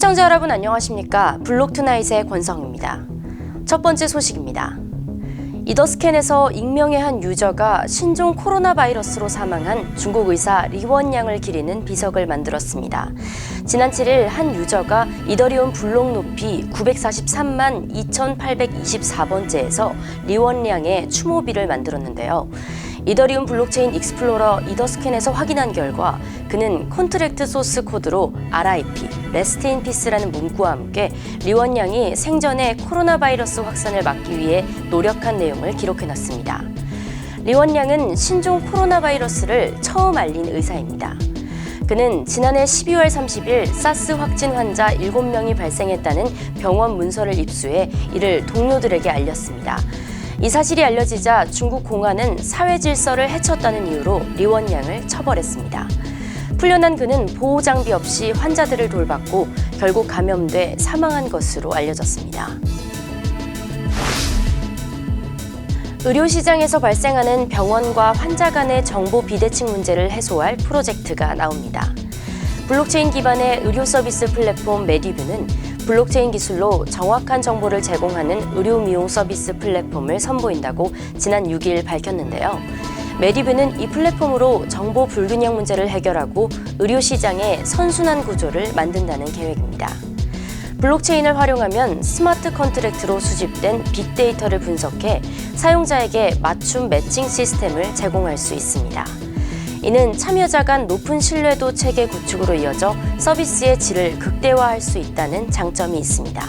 시청자 여러분 안녕하십니까? 블록투나잇의 권성입니다. 첫 번째 소식입니다. 이더스캔에서 익명의 한 유저가 신종 코로나 바이러스로 사망한 중국 의사 리원양을 기리는 비석을 만들었습니다. 지난 7일 한 유저가 이더리움 블록 높이 943만 2824번째에서 리원양의 추모비를 만들었는데요. 이더리움 블록체인 익스플로러 이더스캔에서 확인한 결과 그는 컨트랙트 소스 코드로 RIP, 레스트 인 피스라는 문구와 함께 리원양이 생전에 코로나 바이러스 확산을 막기 위해 노력한 내용을 기록해놨습니다. 리원양은 신종 코로나 바이러스를 처음 알린 의사입니다. 그는 지난해 12월 30일 사스 확진 환자 7명이 발생했다는 병원 문서를 입수해 이를 동료들에게 알렸습니다. 이 사실이 알려지자 중국 공안은 사회 질서를 해쳤다는 이유로 리원양을 처벌했습니다. 풀려난 그는 보호 장비 없이 환자들을 돌봤고 결국 감염돼 사망한 것으로 알려졌습니다. 의료시장에서 발생하는 병원과 환자 간의 정보 비대칭 문제를 해소할 프로젝트가 나옵니다. 블록체인 기반의 의료 서비스 플랫폼 메디뷰는 블록체인 기술로 정확한 정보를 제공하는 의료 미용 서비스 플랫폼을 선보인다고 지난 6일 밝혔는데요. 메디뷰는 이 플랫폼으로 정보 불균형 문제를 해결하고 의료 시장의 선순환 구조를 만든다는 계획입니다. 블록체인을 활용하면 스마트 컨트랙트로 수집된 빅데이터를 분석해 사용자에게 맞춤 매칭 시스템을 제공할 수 있습니다. 이는 참여자 간 높은 신뢰도 체계 구축으로 이어져 서비스의 질을 극대화할 수 있다는 장점이 있습니다.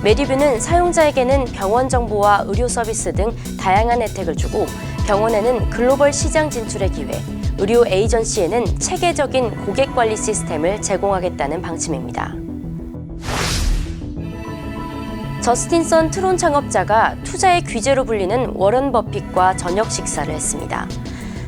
메디뷰는 사용자에게는 병원 정보와 의료 서비스 등 다양한 혜택을 주고 병원에는 글로벌 시장 진출의 기회, 의료 에이전시에는 체계적인 고객 관리 시스템을 제공하겠다는 방침입니다. 저스틴선 트론 창업자가 투자의 귀재로 불리는 워런 버핏과 저녁 식사를 했습니다.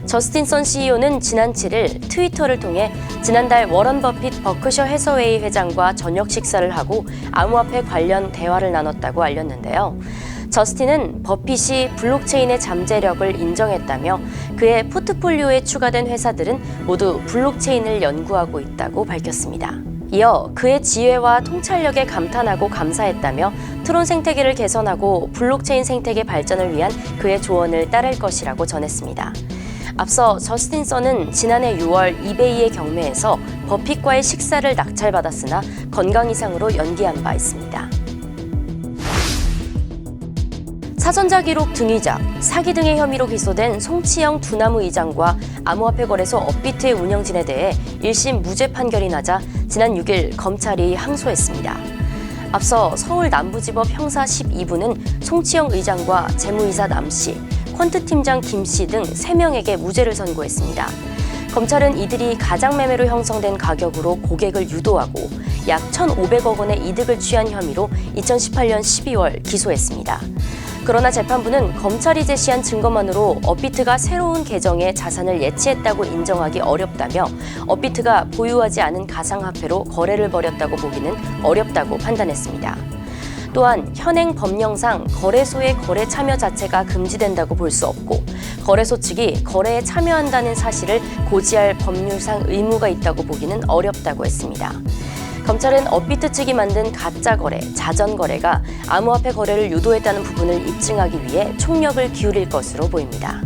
저스틴선 CEO는 지난 7일 트위터를 통해 지난달 워런 버핏 버크셔 해서웨이 회장과 저녁 식사를 하고 암호화폐 관련 대화를 나눴다고 알렸는데요. 저스틴은 버핏이 블록체인의 잠재력을 인정했다며 그의 포트폴리오에 추가된 회사들은 모두 블록체인을 연구하고 있다고 밝혔습니다. 이어 그의 지혜와 통찰력에 감탄하고 감사했다며 트론 생태계를 개선하고 블록체인 생태계 발전을 위한 그의 조언을 따를 것이라고 전했습니다. 앞서 저스틴선은 지난해 6월 이베이의 경매에서 버핏과의 식사를 낙찰받았으나 건강 이상으로 연기한 바 있습니다. 사전자 기록 등위작, 사기 등의 혐의로 기소된 송치영 두나무 이장과 암호화폐 거래소 업비트의 운영진에 대해 1심 무죄 판결이 나자 지난 6일 검찰이 항소했습니다. 앞서 서울 남부지법 형사 12부는 송치영 의장과 재무이사 남씨, 퀀트 팀장 김씨 등 3명에게 무죄를 선고했습니다. 검찰은 이들이 가장매매로 형성된 가격으로 고객을 유도하고 약 1,500억 원의 이득을 취한 혐의로 2018년 12월 기소했습니다. 그러나 재판부는 검찰이 제시한 증거만으로 업비트가 새로운 계정의 자산을 예치했다고 인정하기 어렵다며 업비트가 보유하지 않은 가상화폐로 거래를 벌였다고 보기는 어렵다고 판단했습니다. 또한 현행 법령상 거래소의 거래 참여 자체가 금지된다고 볼 수 없고 거래소 측이 거래에 참여한다는 사실을 고지할 법률상 의무가 있다고 보기는 어렵다고 했습니다. 검찰은 업비트 측이 만든 가짜 거래, 자전 거래가 암호화폐 거래를 유도했다는 부분을 입증하기 위해 총력을 기울일 것으로 보입니다.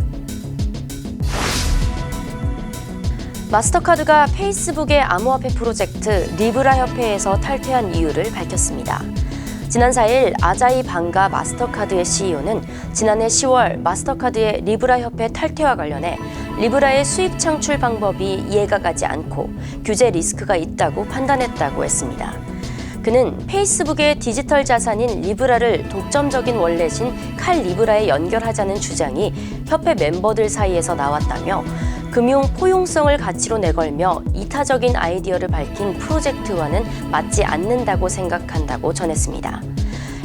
마스터카드가 페이스북의 암호화폐 프로젝트 리브라 협회에서 탈퇴한 이유를 밝혔습니다. 지난 4일 아자이 방가 마스터카드의 CEO는 지난해 10월 마스터카드의 리브라 협회 탈퇴와 관련해 리브라의 수입 창출 방법이 이해가 가지 않고 규제 리스크가 있다고 판단했다고 했습니다. 그는 페이스북의 디지털 자산인 리브라를 독점적인 월렛인 칼 리브라에 연결하자는 주장이 협회 멤버들 사이에서 나왔다며 금융 포용성을 가치로 내걸며 이타적인 아이디어를 밝힌 프로젝트와는 맞지 않는다고 생각한다고 전했습니다.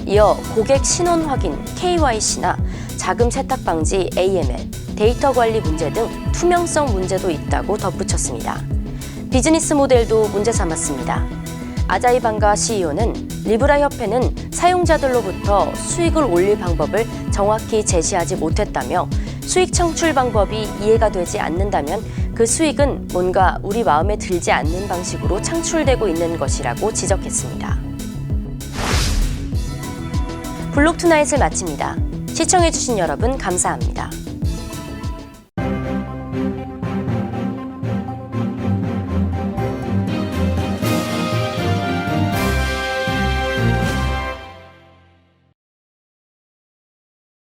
이어 고객 신원 확인 KYC나 자금 세탁 방지 AML, 데이터 관리 문제 등 투명성 문제도 있다고 덧붙였습니다. 비즈니스 모델도 문제 삼았습니다. 아자이 방가 CEO는 리브라 협회는 사용자들로부터 수익을 올릴 방법을 정확히 제시하지 못했다며 수익 창출 방법이 이해가 되지 않는다면 그 수익은 뭔가 우리 마음에 들지 않는 방식으로 창출되고 있는 것이라고 지적했습니다. 블록 투나잇을 마칩니다. 시청해주신 여러분 감사합니다.